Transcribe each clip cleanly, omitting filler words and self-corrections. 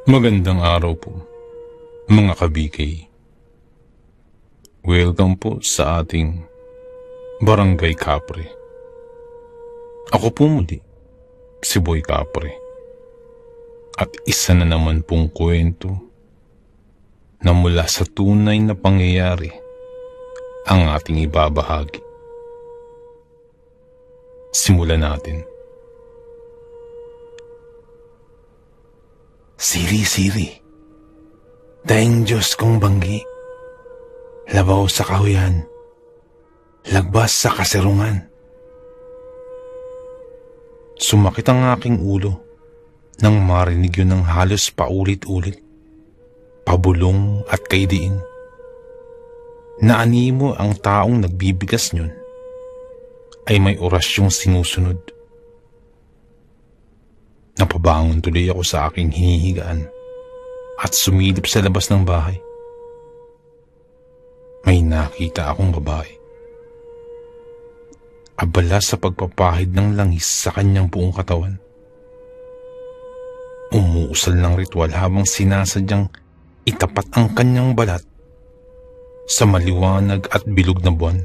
Magandang araw po, mga kabikay. Welcome po sa ating Barangay Kapre. Ako po muli, si Boy Kapre. At isa na naman pong kwento na mula sa tunay na pangyayari ang ating ibabahagi. Simulan natin. Siri-siri, daing Diyos kong banggi, labaw sa kahuyan, lagbas sa kaserungan. Sumakit ang aking ulo nang marinig yun ng halos paulit-ulit, pabulong at kaidiin. Naanimo ang taong nagbibigas niyon ay may orasyong sinusunod. Napabangon tuloy ako sa aking hinihigaan at sumilip sa labas ng bahay. May nakita akong babae. Abala sa pagpapahid ng langis sa kanyang buong katawan. Umuusal ng ritual habang sinasadyang itapat ang kanyang balat sa maliwanag at bilog na buwan.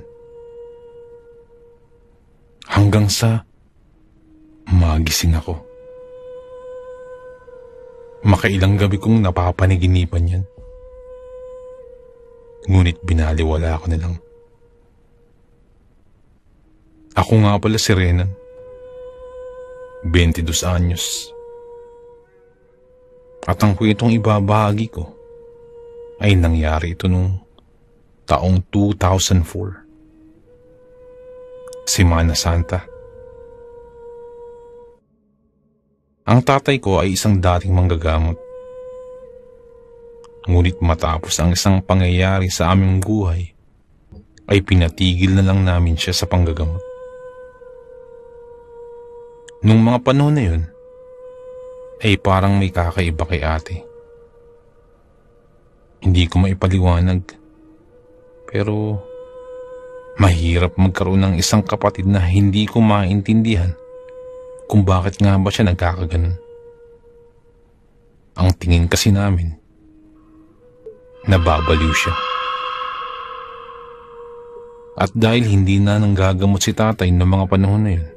Hanggang sa magising ako. Makailang gabi kong napapaniginipan yan. Ngunit binaliwala ko na lang. Ako nga pala si Renan. 22 anyos. At ang kwentong ibabahagi ko ay nangyari ito nung taong 2004. Semana Santa. Ang tatay ko ay isang dating manggagamot. Ngunit matapos ang isang pangyayari sa aming buhay, ay pinatigil na lang namin siya sa panggagamot. Nung mga panahon na yun, ay parang may kakaiba kay ate. Hindi ko maipaliwanag, pero mahirap magkaroon ng isang kapatid na hindi ko maintindihan kung bakit nga ba siya nagkakaganon. Ang tingin kasi namin, nababaliw siya. At dahil hindi na nanggagamot si tatay noong mga panahon na yun,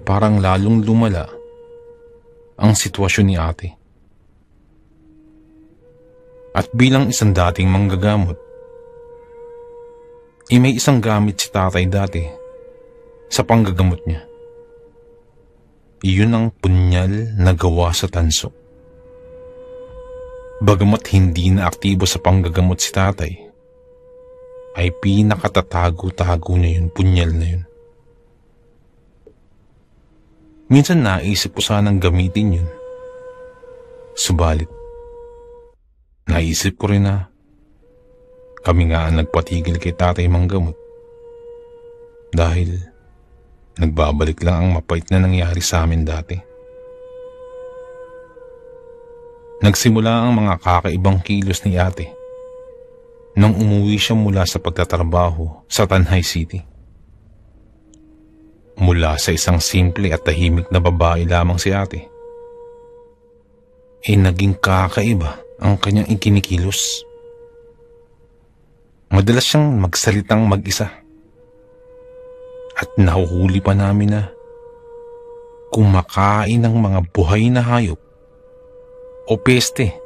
parang lalong lumala ang sitwasyon ni ate. At bilang isang dating manggagamot, may isang gamit si tatay dati sa panggagamot niya. Iyon ang punyal na gawa sa tanso. Bagamat hindi na aktibo sa panggagamot si tatay, ay pinakatatago-tago niya yun, punyal na yun. Minsan naisip ko sanang gamitin yun. Subalit, naisip ko rin na kami nga ang nagpatigil kay tatay manggamot dahil nagbabalik lang ang mapait na nangyari sa amin dati. Nagsimula ang mga kakaibang kilos ni ate nang umuwi siya mula sa pagtatrabaho sa Tanay City. Mula sa isang simple at tahimik na babae lamang si ate, naging kakaiba ang kanyang ikinikilos. Madalas siyang magsalitang mag-isa. At nahuhuli pa namin na kumakain ng mga buhay na hayop o peste,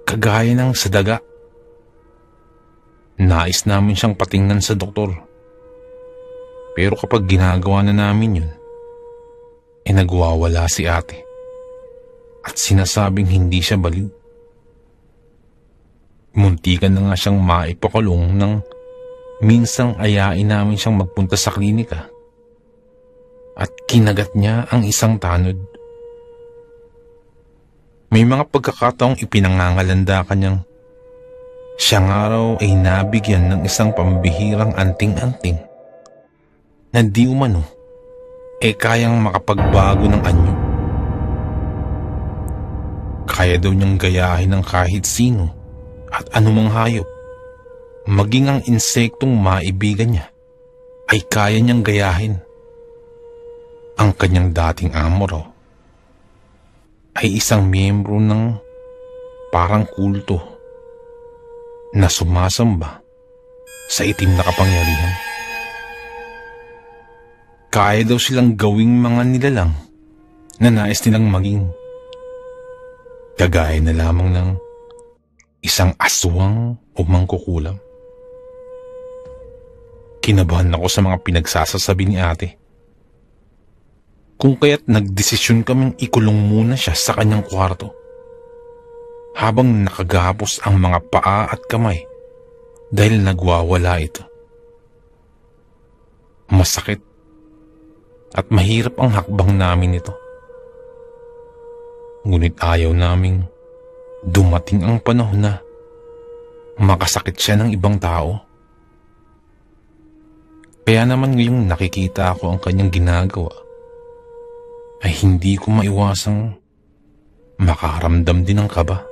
kagaya ng sa daga. Nais namin siyang patingnan sa doktor. Pero kapag ginagawa na namin yun, nagwawala si ate at sinasabing hindi siya baliw. Muntikan na nga siyang maipakulong ng minsang ayain namin siyang magpunta sa klinika at kinagat niya ang isang tanod. May mga pagkakataong ipinangangalanda kanyang siyang araw ay nabigyan ng isang pambihirang anting-anting na di umano kayang makapagbago ng anyo. Kaya daw niyang gayahin ng kahit sino at anumang hayop. Maging ang insektong maibigan niya ay kaya niyang gayahin. Ang kanyang dating amo raw ay isang miyembro ng parang kulto na sumasamba sa itim na kapangyarihan. Kaya daw silang gawing mga nilalang na nais nilang maging. Kagaya na lamang ng isang aswang o mangkukulam. Kinabahan ako sa mga pinagsasasabi ni ate. Kung kaya't nagdesisyon kaming ikulong muna siya sa kanyang kwarto habang nakagapos ang mga paa at kamay dahil nagwawala ito. Masakit at mahirap ang hakbang namin ito. Ngunit ayaw naming dumating ang panahon na makasakit siya ng ibang tao. Kaya naman ngayong nakikita ko ang kanyang ginagawa, ay hindi ko maiwasang makaramdam din ng kaba.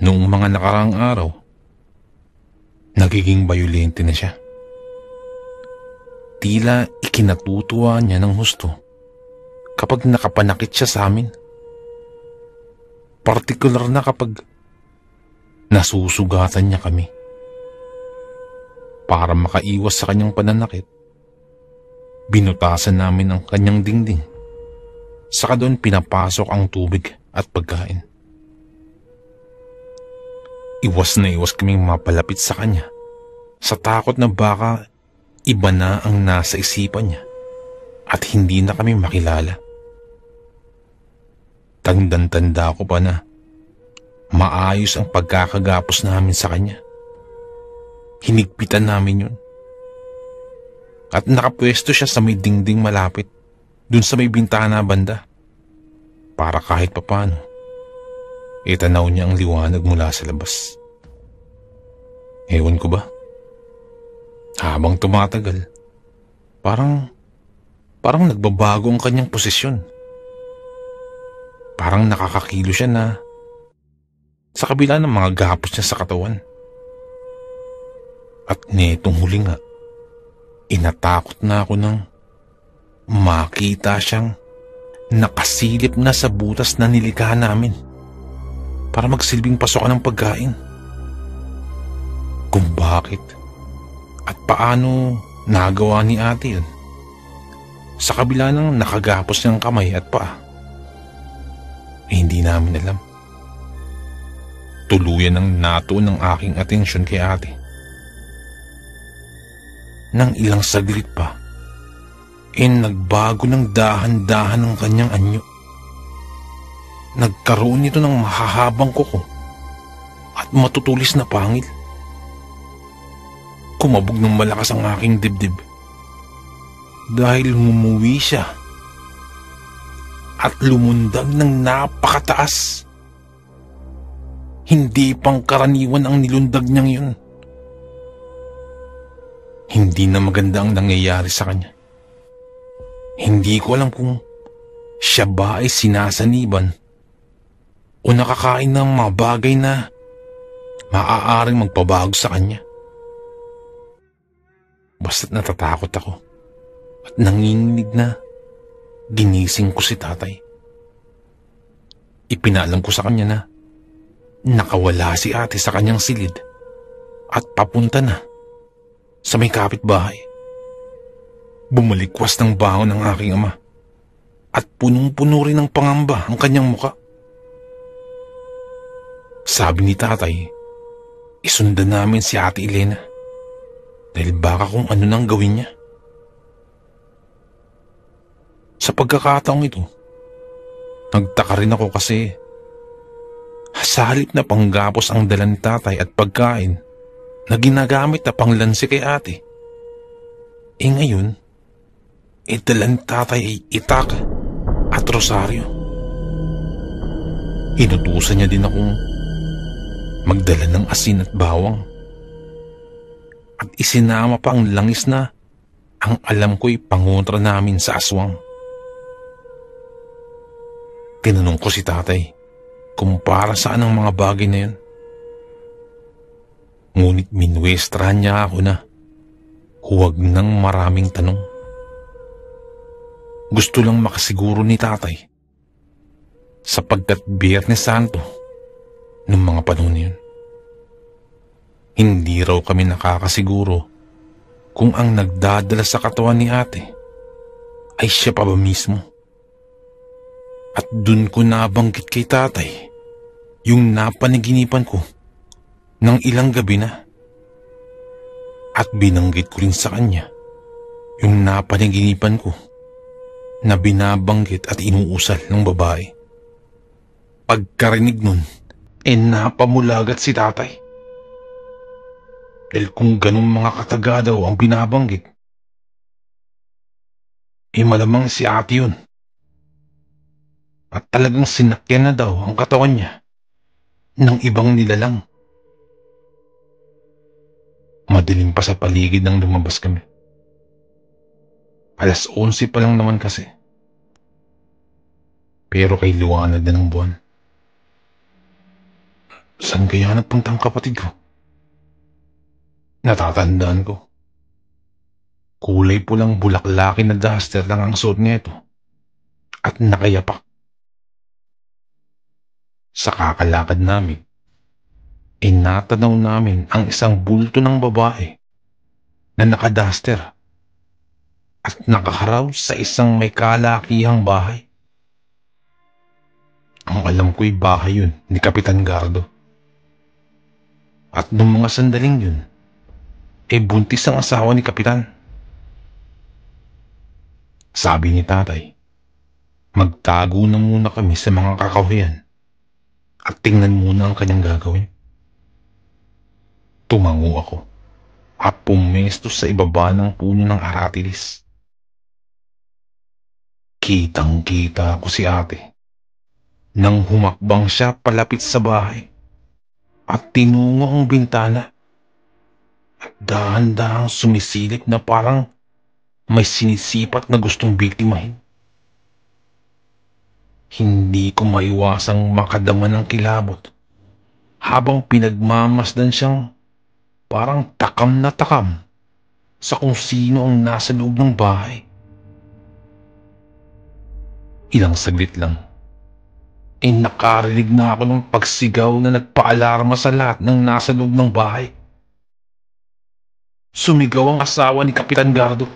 Noong mga nakaraang araw, nagiging bayolente na siya. Tila ikinatutuwa niya ng husto kapag nakapanakit siya sa amin. Partikular na kapag nasusugatan niya kami. Para makaiwas sa kanyang pananakit, binutasan namin ang kanyang dingding. Saka doon pinapasok ang tubig at pagkain. Iwas na iwas kaming mapalapit sa kanya sa takot na baka iba na ang nasa isipan niya at hindi na kami makilala. Tandang-tanda ko pa na maayos ang pagkakagapos namin sa kanya. Hinigpitan namin yun. At nakapwesto siya sa may dingding malapit, dun sa may bintana banda, para kahit papano, itanaw niya ang liwanag mula sa labas. Ewan ko ba? Habang tumatagal, parang nagbabago ang kanyang posisyon. Parang nakakakilo siya na sa kabila ng mga gapos niya sa katawan. At netong huli nga, inatakot na ako nang makita siyang nakasilip na sa butas na nilikha namin para magsilbing pasokan ng pagkain. Kung bakit at paano nagawa ni ate yun, sa kabila ng nakagapos niyang kamay at paa, hindi namin alam. Tuluyan ang natuon ng aking atensyon kay ate. Nang ilang saglit pa, nagbago ng dahan-dahan ang kanyang anyo. Nagkaroon ito ng mahahabang kuko at matutulis na pangil. Kumabog ng malakas ang aking dibdib dahil ngumuwi siya at lumundag ng napakataas. Hindi pangkaraniwan ang nilundag niyang yun. Hindi na maganda ang nangyayari sa kanya. Hindi ko alam kung siya ba ay sinasaniban o nakakain ng mga bagay na maaaring magpabago sa kanya. Basta't natatakot ako at nanginginig na ginising ko si tatay. Ipinalam ko sa kanya na nakawala si ate sa kanyang silid at papunta na sa may kapitbahay. Bumalikwas ng bangon ng aking ama at punong-puno rin ng pangamba ang kanyang muka. Sabi ni tatay, isundan namin si ate Elena dahil baka kung ano nang gawin niya. Sa pagkakataong ito, nagtaka rin ako kasi sa halip na panggapos ang dala ni tatay at pagkain na ginagamit na panglansi kay ate, ngayon, dala ni tatay ay itak at rosaryo. Inutusan niya din akong magdala ng asin at bawang. At isinama pa ang langis na ang alam ko'y pangontra namin sa aswang. Tinanong ko si tatay kung para saan ang mga bagay na yun. Ngunit minwestra niya ako na huwag nang maraming tanong. Gusto lang makasiguro ni tatay sapagkat Biyernes Santo ng mga panahon yun. Hindi raw kami nakakasiguro kung ang nagdadala sa katawan ni ate ay siya pa ba mismo. At dun ko nabanggit kay tatay yung napanaginipan ko ng ilang gabi na. At binanggit ko rin sa kanya yung napanaginipan ko na binabanggit at inuusal ng babae. Pagkarinig nun, napamulagat si tatay. Dahil kung ganun mga kataga daw ang binabanggit, malamang si ate yun. At talagang sinakyan na daw ang katawan niya ng ibang nilalang. Madilim pa sa paligid nang lumabas kami. 11:00 pa lang naman kasi. Pero kay liwanag na ng buwan. Saan kaya nagpunta ang kapatid ko? Natatandaan ko. Kulay pulang bulaklaki na duster lang ang suot nito at nakayapak. Sa kakalakad namin, natanaw namin ang isang bulto ng babae na nakaduster at nakaharaw sa isang may kalakihang bahay. Ang alam ko'y bahay yun ni Kapitan Gardo. At nung mga sandaling yun, buntis ang asawa ni Kapitan. Sabi ni tatay, magtago na muna kami sa mga kakahuyan at tingnan muna ang kanyang gagawin. Tumango ako at pumesto sa ibaba ng puno ng aratilis. Kitang-kita ko si ate nang humakbang siya palapit sa bahay at tinungo ang bintana at dahan-dahang sumisilip na parang may sinisipat na gustong biktimahin. Hindi ko maiwasang makadama ng kilabot habang pinagmamasdan siyang parang takam na takam sa kung sino ang nasa loob ng bahay. Ilang saglit lang, nakarinig na ako ng pagsigaw na nagpaalarma sa lahat ng nasa loob ng bahay. Sumigaw ang asawa ni Kapitan Gardo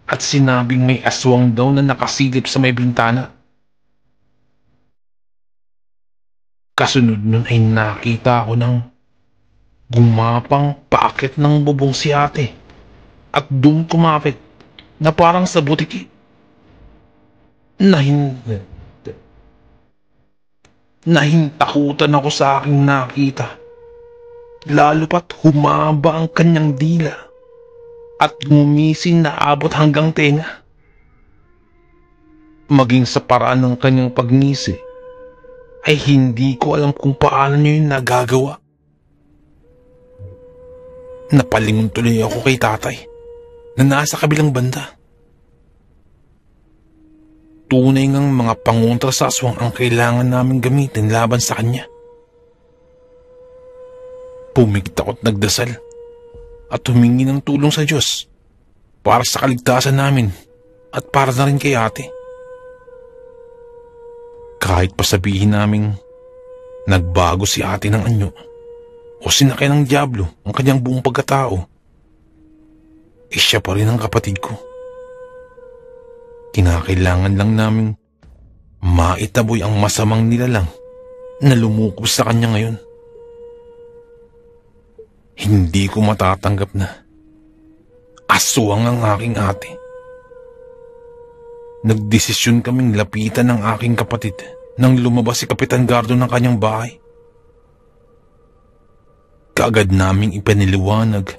at sinabing may aswang daw na nakasilip sa may bintana. Kasunod nun nakita ko ng gumapang paakit ng bubong si ate at doon kumapit na parang sa butiki. Nahintakutan ako sa aking nakita. Lalo pat humaba ang kanyang dila at gumisin na abot hanggang tenga. Maging sa paraan ng kanyang pagngisi ay hindi ko alam kung paano niya yun nagagawa. Napalingon tuloy ako kay tatay na nasa kabilang banda. Tunay ngang mga pangontra sa aswang ang kailangan namin gamitin laban sa kanya. Pumikit ako at nagdasal at humingi ng tulong sa Diyos para sa kaligtasan namin at para na rin kay ate. Kahit pa sabihin naming nagbago si ate ng anyo o sinakay ng dyablo ang kanyang buong pagkatao, siya pa rin ang kapatid ko. Kinakailangan lang naming maitaboy ang masamang nilalang na lumukob sa kanya ngayon. Hindi ko matatanggap na aswang ang aking ate. Nagdesisyon kaming lapitan ng aking kapatid nang lumabas si Kapitan Gardo ng kanyang bahay. Kaagad naming ipaniliwanag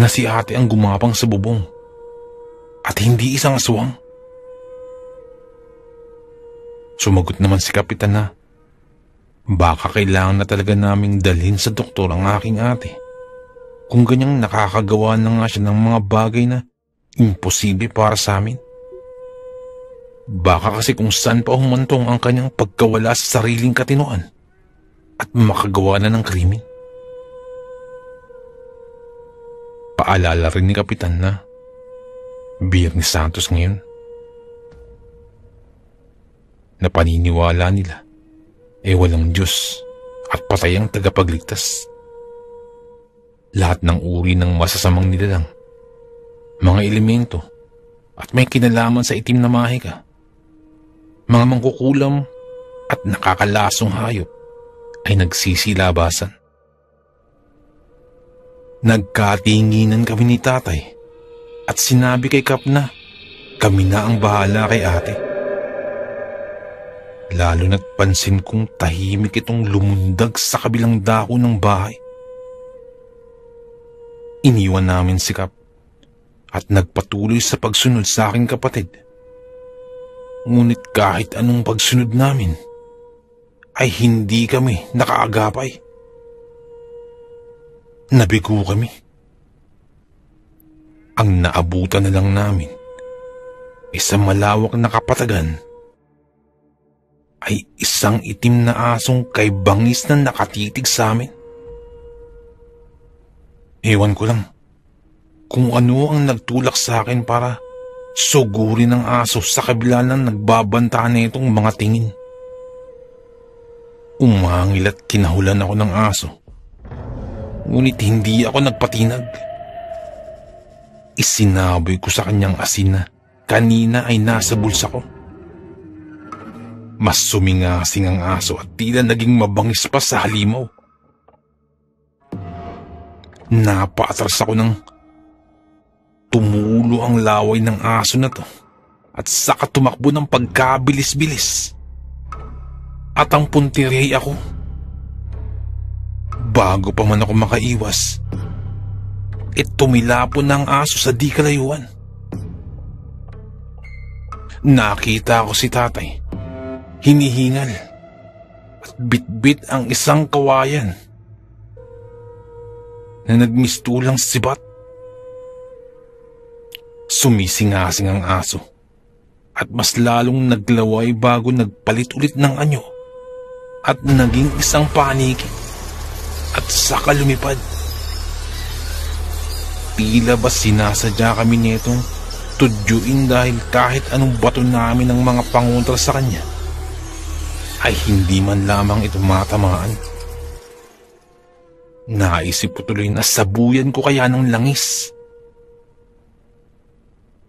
na si ate ang gumapang sa bubong at hindi isang aswang. Sumagot naman si Kapitan na baka kailangan na talaga naming dalhin sa doktor ang aking ate kung ganyang nakakagawa na nga siya ng mga bagay na imposible para sa amin. Baka kasi kung saan pa humantong ang kanyang pagkawala sa sariling katinoan at makagawa na ng krimen. Paalala rin ni Kapitan na Biyernes Santos ngayon. na paniniwala nila walang Diyos at patay ang tagapagligtas. Lahat ng uri ng masasamang nilalang, mga elemento at may kinalaman sa itim na mahika, mga mangkukulam at nakakalasong hayop ay nagsisilabasan. Nagkatinginan kami ni tatay at sinabi kay Kap na kami na ang bahala kay ate. Lalo na't pansin kong tahimik itong lumundag sa kabilang dako ng bahay. Iniwan namin si Kap at nagpatuloy sa pagsunod sa aking kapatid. Ngunit kahit anong pagsunod namin ay hindi kami nakaagapay. Nabigo kami. Ang naabutan na lang namin sa malawak na kapatagan ay isang itim na asong kay bangis na nakatitig sa amin. Ewan ko lang kung ano ang nagtulak sa akin para sugurin ng aso sa kabila ng nagbabanta na itong mga tingin. Umangil at kinahulan ako ng aso. Ngunit hindi ako nagpatinag. Isinaboy ko sa kanyang asin na kanina ay nasa bulsa ko. Mas sumingasing ang aso at tila naging mabangis pa sa halimaw. Napaatras ako ng tumulo ang laway ng aso na to at saka tumakbo ng pagkabilis-bilis. At ang puntirey ako. Bago pa man ako makaiwas, tumilapon na ang aso sa di kalayuan. Nakita ko si tatay, hinihingal at bitbit ang isang kawayan na nagmistulang sibat. Sumisingasing ang aso at mas lalong naglaway bago nagpalit ulit ng anyo at naging isang paniki at saka lumipad. Tila ba sinasadya kami nitong tudyuin dahil kahit anong bato namin ng mga pangontra sa kanya ay hindi man lamang ito matamaan. Naisip ko tuloy na sabuyan ko kaya ng langis.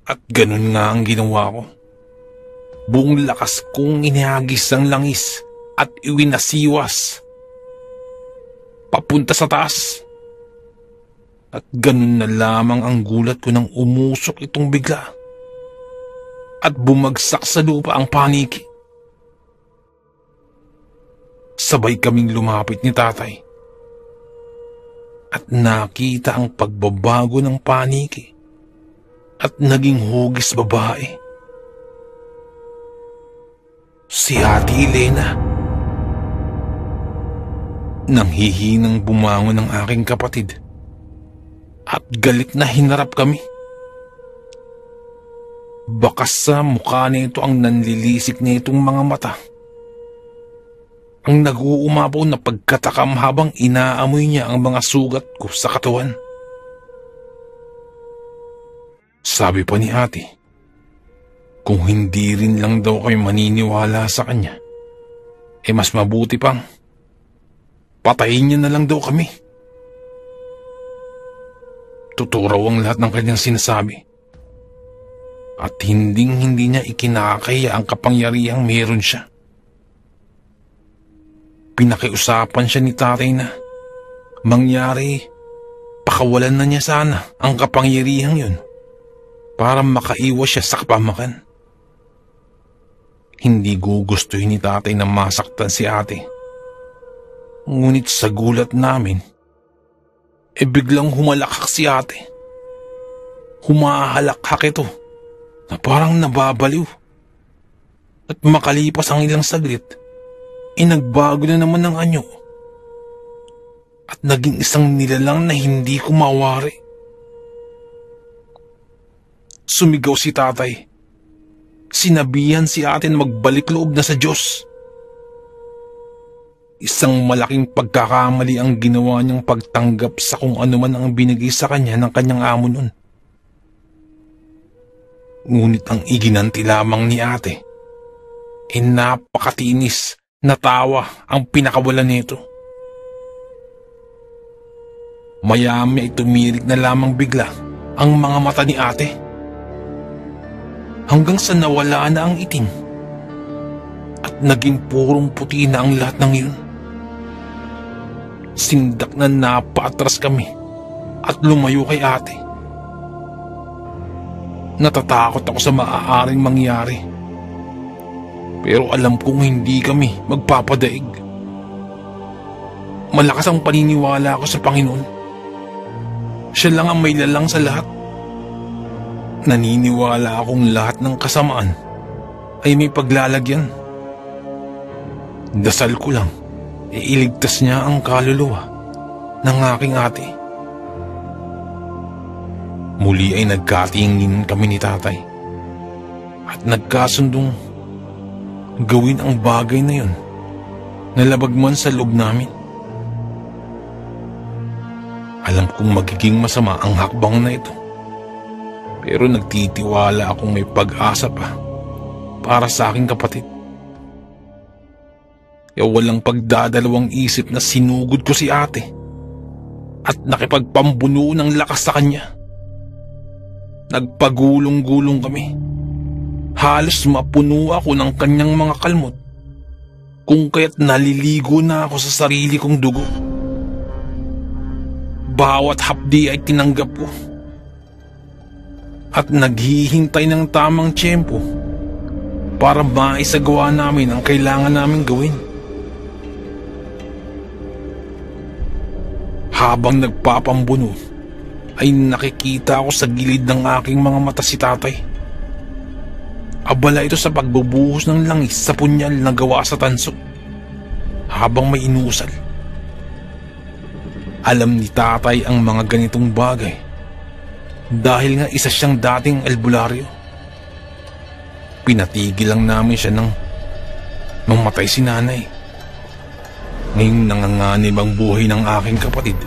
At ganun nga ang ginawa ko. Buong lakas kong inihagis ang langis at iwinasiwas papunta sa taas. At ganun na lamang ang gulat ko nang umusok itong bigla at bumagsak sa lupa ang paniki. Sabay kaming lumapit ni tatay at nakita ang pagbabago ng paniki at naging hugis babae. Si Ate Elena. Nanghihinang bumangon ng aking kapatid at galit na hinarap kami. Bakas sa mukha nito ang nanlilisik nitong mga mata. Ang nag-uumapaw na pagkatakam habang inaamoy niya ang mga sugat ko sa katawan. Sabi pa ni ate, kung hindi rin lang daw kami maniniwala sa kanya, mas mabuti pang patayin niya na lang daw kami. Totoo raw ang lahat ng kanyang sinasabi. At hindi niya ikinakaya ang kapangyarihang meron siya. Pinakiusapan siya ni tatay na mangyari, pakawalan na niya sana ang kapangyarihang yun para makaiwas siya sa kapamakan. Hindi gugustuhin ni tatay na masaktan si ate. Ngunit sa gulat namin, biglang humalakhak si ate. Humahalakhak ito na parang nababaliw. At makalipas ang ilang saglit, nagbago na naman ng anyo. At naging isang nilalang na hindi ko mawari. Sumigaw si tatay. Sinabihan si ate na magbalik loob na sa Diyos. Isang malaking pagkakamali ang ginawa niyang pagtanggap sa kung ano man ang binigay sa kanya ng kanyang amo nun. Ngunit ang iginanti lamang ni ate, napakatinis na tawa ang pinakawalan nito. Maya-maya ay tumirik na lamang bigla ang mga mata ni ate. Hanggang sa nawala na ang itim at naging purong puti na ang lahat ng iyon. Sindak na napaatras kami at lumayo kay ate. Natatakot ako sa maaaring mangyari. Pero alam kong hindi kami magpapadaig. Malakas ang paniniwala ko sa Panginoon. Siya lang ang may lalang sa lahat. Naniniwala akong lahat ng kasamaan ay may paglalagyan. Dasal ko lang, iligtas niya ang kaluluwa ng aking ate. Muli ay nagkatingin kami ni tatay at nagkasundong gawin ang bagay na yun na labag man sa loob namin. Alam kong magiging masama ang hakbang na ito, pero nagtitiwala akong may pag-asa pa para sa aking kapatid. Kaya walang pagdadalawang isip na sinugod ko si ate at nakipagpambuno ng lakas sa kanya. Nagpagulong-gulong kami. Halos mapuno ako ng kanyang mga kalmot, kung kaya't naliligo na ako sa sarili kong dugo. Bawat hapdi ay tinanggap ko at naghihintay ng tamang tiyempo para maisagawa namin ang kailangan naming gawin. Habang nagpapambuno ay nakikita ako sa gilid ng aking mga mata si tatay. Abala ito sa pagbubuhos ng langis sa punyal na gawa sa tanso habang may inusal. Alam ni tatay ang mga ganitong bagay dahil nga isa siyang dating albularyo. Pinatigil lang namin siya nang mamatay si nanay. Ngayong nanganganib ang buhay ng aking kapatid,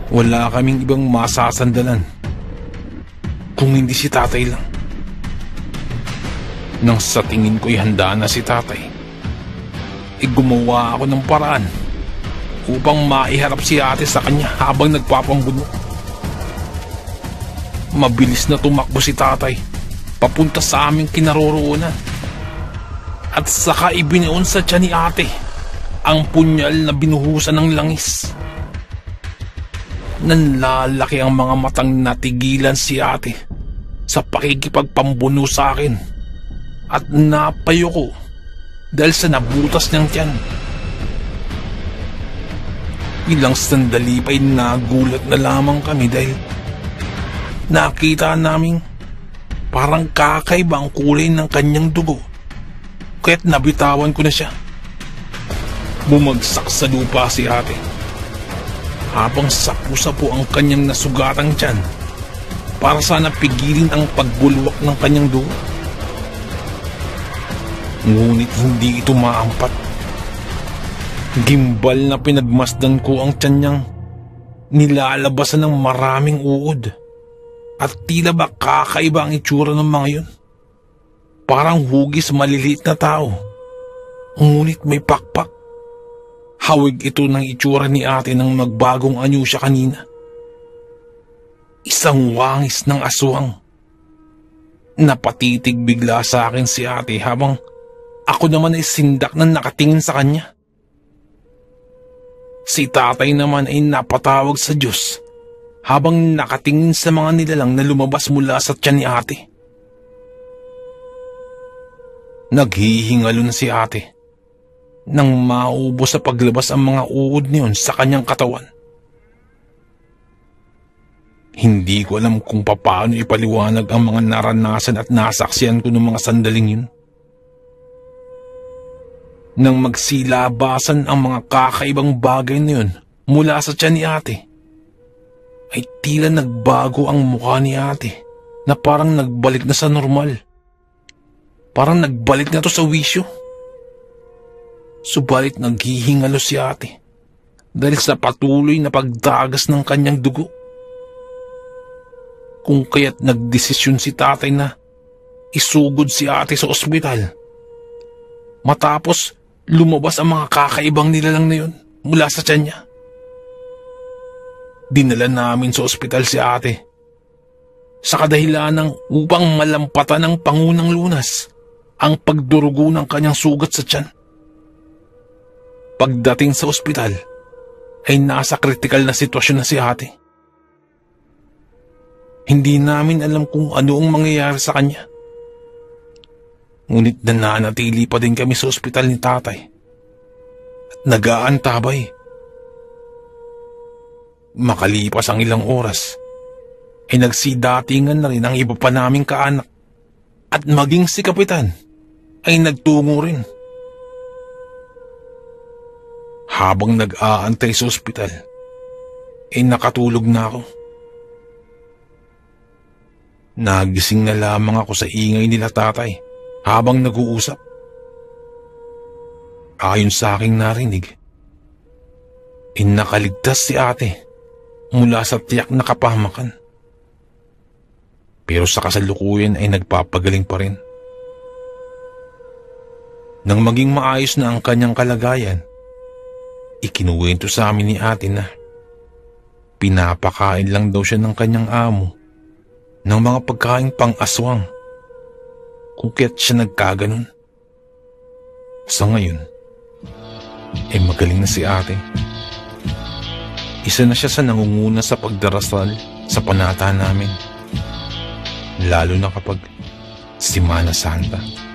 wala kaming ibang masasandalan kung hindi si tatay lang. Nang sa tingin ko'y handa na si tatay, gumawa ako ng paraan upang maiharap si ate sa kanya habang nagpapambuno. Mabilis na tumakbo si tatay papunta sa aming kinaroroonan at saka ibinuon sa tiyan ni ate ang punyal na binuhusan ng langis. Nanlalaki ang mga matang natigilan si ate sa pakikipagpambuno sa akin at napayo ko dahil sa nabutas niyang tiyan. Ilang sandali pa'y nagulat na lamang kami dahil nakita naming parang kakaiba ang kulay ng kanyang dugo, kaya't nabitawan ko na siya. Bumagsak sa lupa si ate habang sapu-sapu ang kanyang nasugatang tiyan para sana pigilin ang pagbulwak ng kanyang dugo. Ngunit hindi ito maampat. Gimbal na pinagmasdan ko ang tiyan niyang nilalabasan ng maraming uod at tila ba kakaiba ang itsura ng mga yun. Parang hugis maliliit na tao, ngunit may pakpak. Hawig ito ng itsura ni ate nang magbagong anyo siya kanina. Isang wangis ng aswang. Napatitig bigla sa akin si ate habang ako naman ay sindak na nakatingin sa kanya. Si tatay naman ay napatawag sa Diyos habang nakatingin sa mga nilalang na lumabas mula sa tiyan ni ate. Naghihingalo na si ate nang maubos sa paglabas ang mga uod niyon sa kanyang katawan. Hindi ko alam kung paano ipaliwanag ang mga naranasan at nasaksiyan ko ng mga sandaling yun. Nang magsilabasan ang mga kakaibang bagay na yun mula sa tiyan ni ate, ay tila nagbago ang mukha ni ate na parang nagbalik na sa normal. Parang nagbalik na to sa wisyo. Subalit naghihingalo si ate dahil sa patuloy na pagdagas ng kanyang dugo. Kung kaya't nagdesisyon si tatay na isugod si ate sa ospital matapos lumabas ang mga kakaibang nilalang na yun mula sa tiyan niya. Dinala namin sa ospital si ate sa kadahilanang upang malampatan ng Pangunang Lunas ang pagdurugo ng kanyang sugat sa tiyan. Pagdating sa ospital ay nasa kritikal na sitwasyon na si ate. Hindi namin alam kung ano ang mangyayari sa kanya. Ngunit nananatili pa din kami sa ospital ni tatay at nag-aantabay. Makalipas ang ilang oras, ay nagsidatingan na rin ang iba pa naming kaanak at maging si Kapitan ay nagtungo rin. Habang nag-aantay sa ospital, ay nakatulog na ako. Nagising na lamang ako sa ingay nila tatay habang nag-uusap. Ayon sa aking narinig, ay nakaligtas si ate mula sa tiyak na kapahamakan. Pero sa kasalukuyan ay nagpapagaling pa rin. Nang maging maayos na ang kanyang kalagayan, ikinuwento sa amin ni ate na pinapakain lang daw siya ng kanyang amo ng mga pagkaing pang-aswang kung kaya't siya nagkaganon. Sa ngayon, ay magaling na si ate. Isa na siya sa nangunguna sa pagdarasal sa panata namin, lalo na kapag Semana Santa.